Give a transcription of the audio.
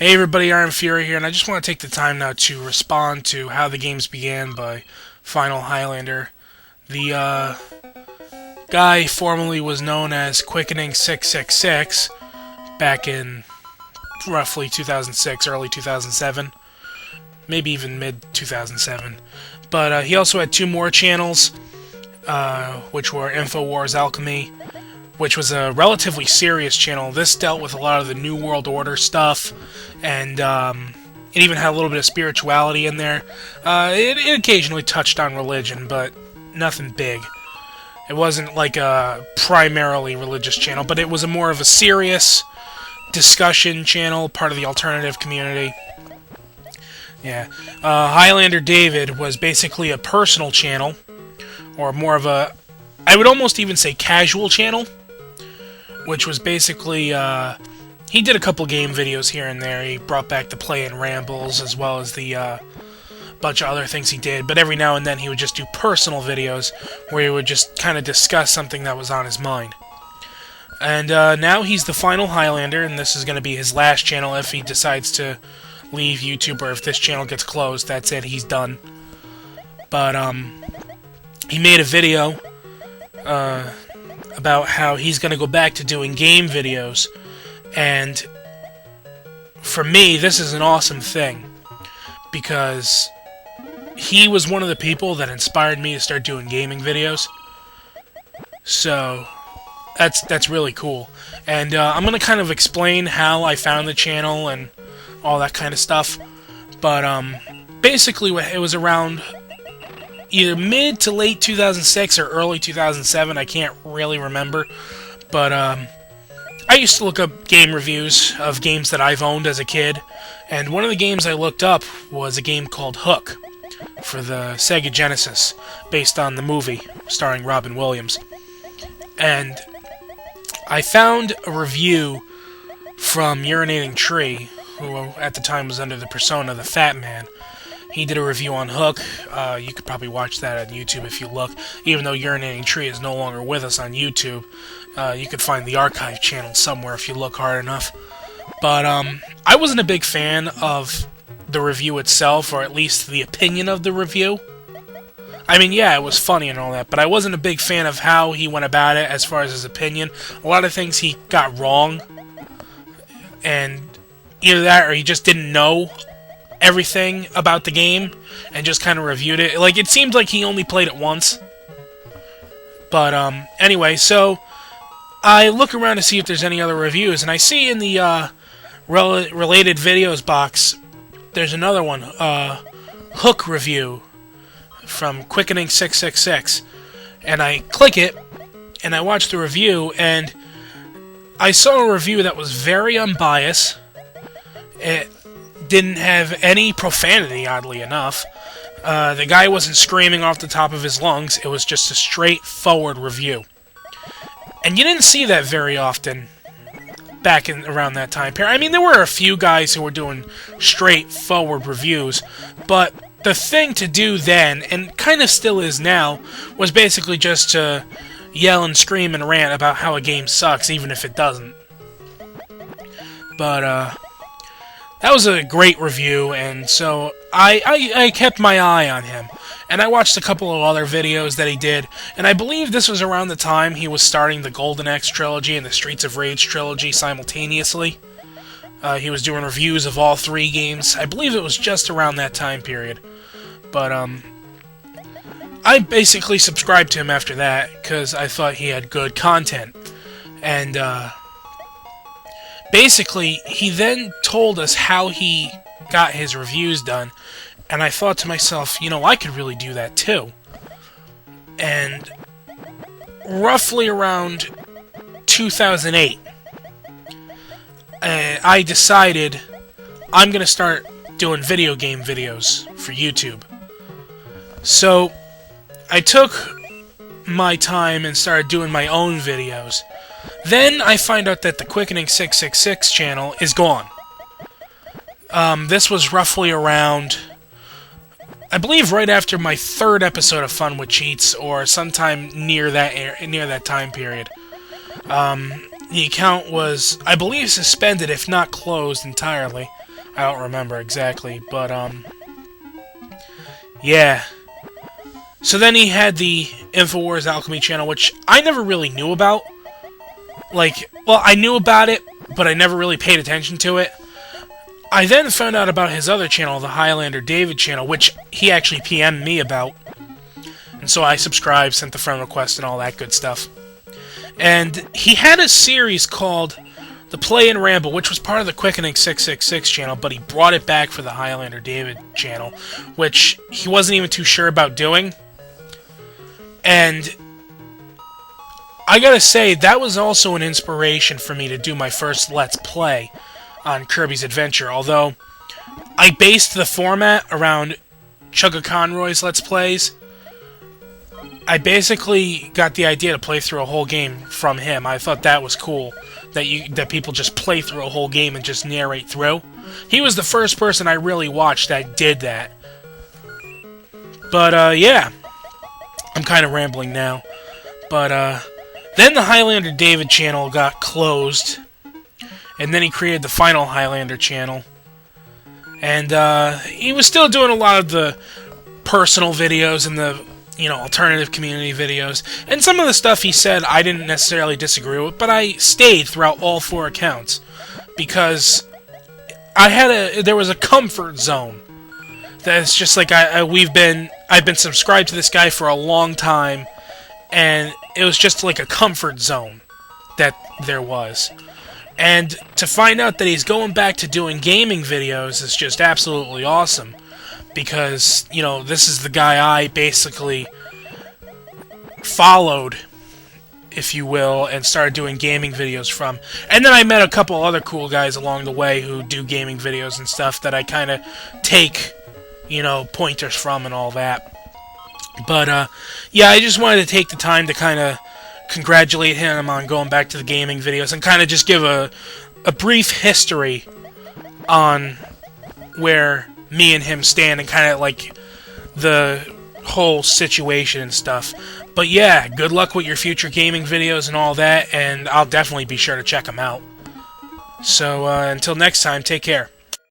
Hey everybody, IronFury here, and I just want to take the time now to respond to How the Games Began by Final Highlander. The guy formerly was known as Quickening 666 back in roughly 2006, early 2007, maybe even mid 2007. But he also had two more channels, which were InfoWars Alchemy, which was a relatively serious channel. This dealt with a lot of the New World Order stuff, and it even had a little bit of spirituality in there. It occasionally touched on religion, but nothing big. It wasn't like a primarily religious channel, but it was more of a serious discussion channel, part of the alternative community. Yeah. Highlander David was basically a personal channel, or more of a, I would almost even say casual channel, which was basically, he did a couple game videos here and there. He brought back the play and rambles, as well as the bunch of other things he did, but every now and then he would just do personal videos, where he would just kind of discuss something that was on his mind. And now he's the Final Highlander, and this is going to be his last channel if he decides to leave YouTube, or if this channel gets closed. That's it, he's done. But, he made a video, about how he's going to go back to doing game videos, and for me, this is an awesome thing, because he was one of the people that inspired me to start doing gaming videos, so that's really cool. And I'm going to kind of explain how I found the channel and all that kind of stuff, but basically it was around either mid to late 2006 or early 2007, I can't really remember, but I used to look up game reviews of games that I've owned as a kid, and one of the games I looked up was a game called Hook for the Sega Genesis, based on the movie starring Robin Williams. And I found a review from Urinating Tree, who at the time was under the persona The Fat Man. He did a review on Hook. You could probably watch that on YouTube if you look. Even though Urinating Tree is no longer with us on YouTube, you could find the archive channel somewhere if you look hard enough. But I wasn't a big fan of the review itself, or at least the opinion of the review. I mean, yeah, it was funny and all that, but I wasn't a big fan of how he went about it as far as his opinion. A lot of things he got wrong, and either that or he just didn't know everything about the game and just kind of reviewed it. Like, it seemed like he only played it once. But anyway, so I look around to see if there's any other reviews, and I see in the related videos box there's another one, Hook review from Quickening 666, and I click it and I watch the review, and I saw a review that was very unbiased. It didn't have any profanity, oddly enough. The guy wasn't screaming off the top of his lungs. It was just a straightforward review. And you didn't see that very often back in around that time period. I mean, there were a few guys who were doing straightforward reviews, but the thing to do then, and kind of still is now, was basically just to yell and scream and rant about how a game sucks, even if it doesn't. But, that was a great review, and so I kept my eye on him. And I watched a couple of other videos that he did, and I believe this was around the time he was starting the Golden Axe trilogy and the Streets of Rage trilogy simultaneously. He was doing reviews of all three games. I believe it was just around that time period. But, I basically subscribed to him after that, because I thought he had good content. And, basically, he then told us how he got his reviews done, and I thought to myself, you know, I could really do that too. And roughly around 2008, I decided I'm going to start doing video game videos for YouTube. So I took my time and started doing my own videos. Then I find out that the Quickening 666 channel is gone. This was roughly around, I believe, right after my third episode of Fun with Cheats, or sometime near that time period. The account was, I believe, suspended, if not closed entirely. I don't remember exactly, but, yeah. So then he had the InfoWars Alchemy channel, which I never really knew about. Like, well, I knew about it, but I never really paid attention to it. I then found out about his other channel, the Highlander David channel, which he actually PM'd me about. And so I subscribed, sent the friend request, and all that good stuff. And he had a series called The Play and Ramble, which was part of the Quickening 666 channel, but he brought it back for the Highlander David channel, which he wasn't even too sure about doing. And I gotta say, that was also an inspiration for me to do my first Let's Play on Kirby's Adventure, although I based the format around Chugga Conroy's Let's Plays. I basically got the idea to play through a whole game from him. I thought that was cool, that people just play through a whole game and just narrate through. He was the first person I really watched that did that. But, yeah. I'm kind of rambling now. But, then the Highlander David channel got closed, and then he created the TheFinalHighlander channel. And, he was still doing a lot of the personal videos and the, alternative community videos. And some of the stuff he said I didn't necessarily disagree with, but I stayed throughout all 4 accounts. Because there was a comfort zone. That's just like, I've been subscribed to this guy for a long time, and it was just like a comfort zone that there was. And to find out that he's going back to doing gaming videos is just absolutely awesome. Because, this is the guy I basically followed, if you will, and started doing gaming videos from. And then I met a couple other cool guys along the way who do gaming videos and stuff that I kind of take, pointers from and all that. But, yeah, I just wanted to take the time to kind of congratulate him on going back to the gaming videos and kind of just give a brief history on where me and him stand and kind of like the whole situation and stuff. But yeah, good luck with your future gaming videos and all that, and I'll definitely be sure to check them out. So until next time, take care.